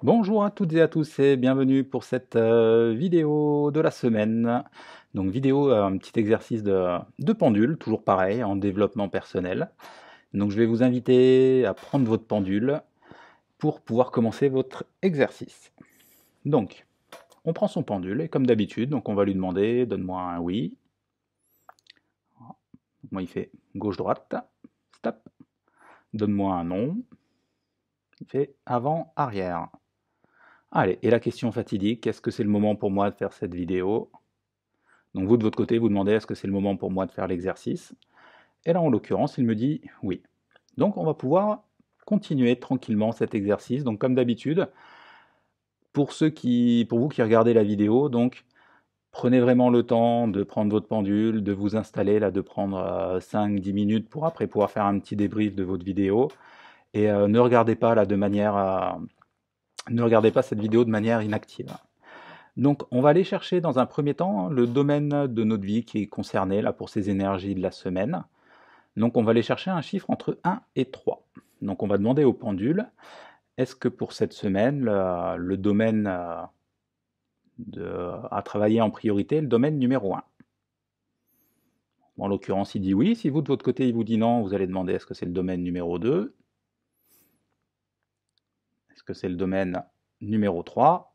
Bonjour à toutes et à tous et bienvenue pour cette vidéo de la semaine. Donc vidéo, un petit exercice de pendule, toujours pareil, en développement personnel. Donc je vais vous inviter à prendre votre pendule pour pouvoir commencer votre exercice. Donc, on prend son pendule et comme d'habitude, donc on va lui demander, donne-moi un oui. Moi il fait gauche-droite, stop. Donne-moi un non, il fait avant-arrière. Allez, et la question fatidique, est-ce que c'est le moment pour moi de faire cette vidéo? Donc vous, de votre côté, vous demandez est-ce que c'est le moment pour moi de faire l'exercice? Et là, en l'occurrence, il me dit oui. Donc on va pouvoir continuer tranquillement cet exercice. Donc comme d'habitude, pour vous qui regardez la vidéo, donc prenez vraiment le temps de prendre votre pendule, de vous installer là, de prendre 5-10 minutes pour après pouvoir faire un petit débrief de votre vidéo. Et ne regardez pas là de manière, ne regardez pas cette vidéo de manière inactive. Donc on va aller chercher dans un premier temps le domaine de notre vie qui est concerné là pour ces énergies de la semaine. Donc on va aller chercher un chiffre entre 1 et 3. Donc on va demander au pendule, est-ce que pour cette semaine, le domaine à travailler en priorité est le domaine numéro 1? En l'occurrence il dit oui, si vous de votre côté il vous dit non, vous allez demander est-ce que c'est le domaine numéro 2? Est-ce que c'est le domaine numéro 3?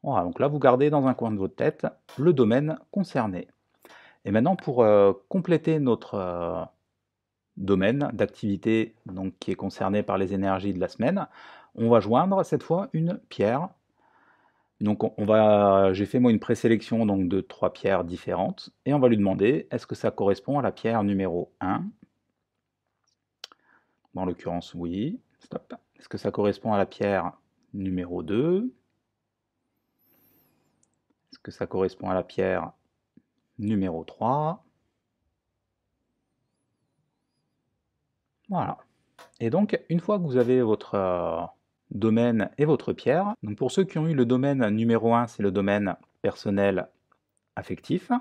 Voilà, donc là vous gardez dans un coin de votre tête le domaine concerné. Et maintenant pour compléter notre domaine d'activité donc qui est concerné par les énergies de la semaine, on va joindre cette fois une pierre. Donc j'ai fait moi une présélection donc de 3 pierres différentes et on va lui demander est-ce que ça correspond à la pierre numéro 1? En l'occurrence oui, stop. Est-ce que ça correspond à la pierre numéro 2? Est-ce que ça correspond à la pierre numéro 3? Voilà. Et donc, une fois que vous avez votre domaine et votre pierre, donc pour ceux qui ont eu le domaine numéro 1, c'est le domaine personnel affectif.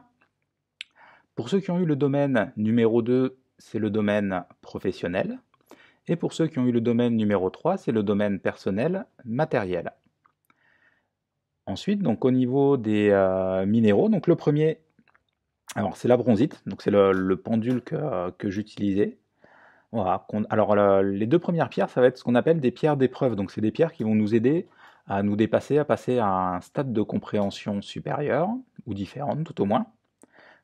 Pour ceux qui ont eu le domaine numéro 2, c'est le domaine professionnel. Et pour ceux qui ont eu le domaine numéro 3, c'est le domaine personnel matériel. Ensuite, donc au niveau des minéraux, donc le premier, alors c'est la bronzite, donc c'est le pendule que j'utilisais. Voilà. Alors les deux premières pierres, ça va être ce qu'on appelle des pierres d'épreuve. Donc c'est des pierres qui vont nous aider à nous dépasser, à passer à un stade de compréhension supérieur, ou différente tout au moins.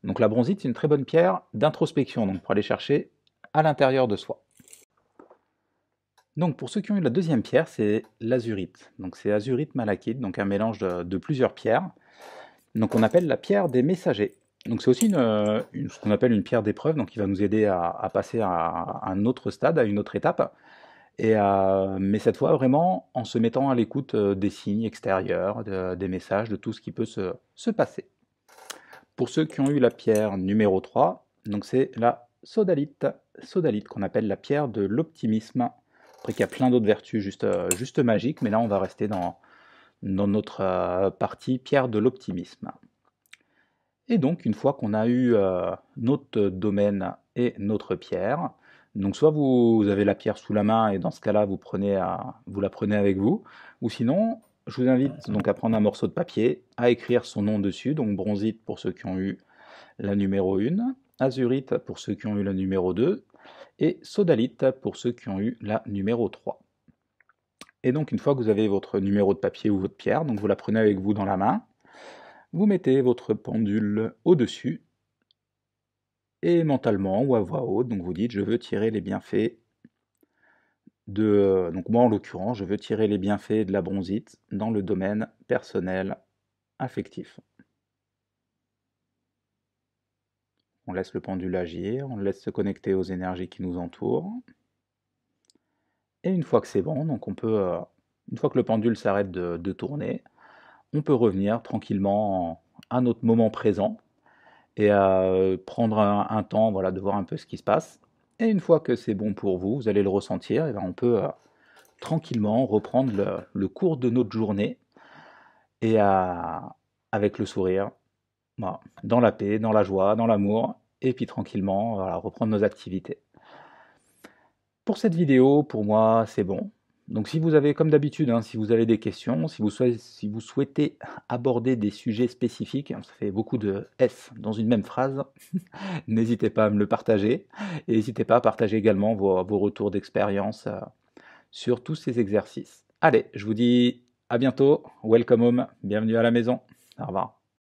Donc la bronzite, c'est une très bonne pierre d'introspection, donc pour aller chercher à l'intérieur de soi. Donc pour ceux qui ont eu la deuxième pierre, c'est l'azurite. Donc c'est azurite malachite, donc un mélange de plusieurs pierres. Donc on appelle la pierre des messagers. Donc c'est aussi ce qu'on appelle une pierre d'épreuve, donc qui va nous aider à passer à un autre stade, à une autre étape. Mais cette fois vraiment en se mettant à l'écoute des signes extérieurs, des messages, de tout ce qui peut se passer. Pour ceux qui ont eu la pierre numéro 3, donc c'est la sodalite, sodalite qu'on appelle la pierre de l'optimisme. Après qu'il y a plein d'autres vertus juste magiques, mais là on va rester dans notre partie pierre de l'optimisme. Et donc une fois qu'on a eu notre domaine et notre pierre, donc soit vous avez la pierre sous la main et dans ce cas-là vous la prenez avec vous, ou sinon je vous invite donc à prendre un morceau de papier, à écrire son nom dessus, donc bronzite pour ceux qui ont eu la numéro 1, azurite pour ceux qui ont eu la numéro 2, et sodalite pour ceux qui ont eu la numéro 3. Et donc une fois que vous avez votre numéro de papier ou votre pierre, donc vous la prenez avec vous dans la main, vous mettez votre pendule au-dessus, et mentalement ou à voix haute, donc vous dites je veux tirer les bienfaits donc moi en l'occurrence, je veux tirer les bienfaits de la bronzite dans le domaine personnel affectif. On laisse le pendule agir, on le laisse se connecter aux énergies qui nous entourent. Et une fois que c'est bon, donc une fois que le pendule s'arrête de tourner, on peut revenir tranquillement à notre moment présent et prendre un temps voilà, de voir un peu ce qui se passe. Et une fois que c'est bon pour vous, vous allez le ressentir, et bien on peut tranquillement reprendre le cours de notre journée et avec le sourire, voilà, dans la paix, dans la joie, dans l'amour, et puis tranquillement voilà, reprendre nos activités. Pour cette vidéo, pour moi, c'est bon. Donc si vous avez, comme d'habitude, hein, si vous avez des questions, si vous souhaitez aborder des sujets spécifiques, ça fait beaucoup de S dans une même phrase, n'hésitez pas à me le partager. Et n'hésitez pas à partager également vos retours d'expérience sur tous ces exercices. Allez, je vous dis à bientôt, welcome home, bienvenue à la maison, au revoir.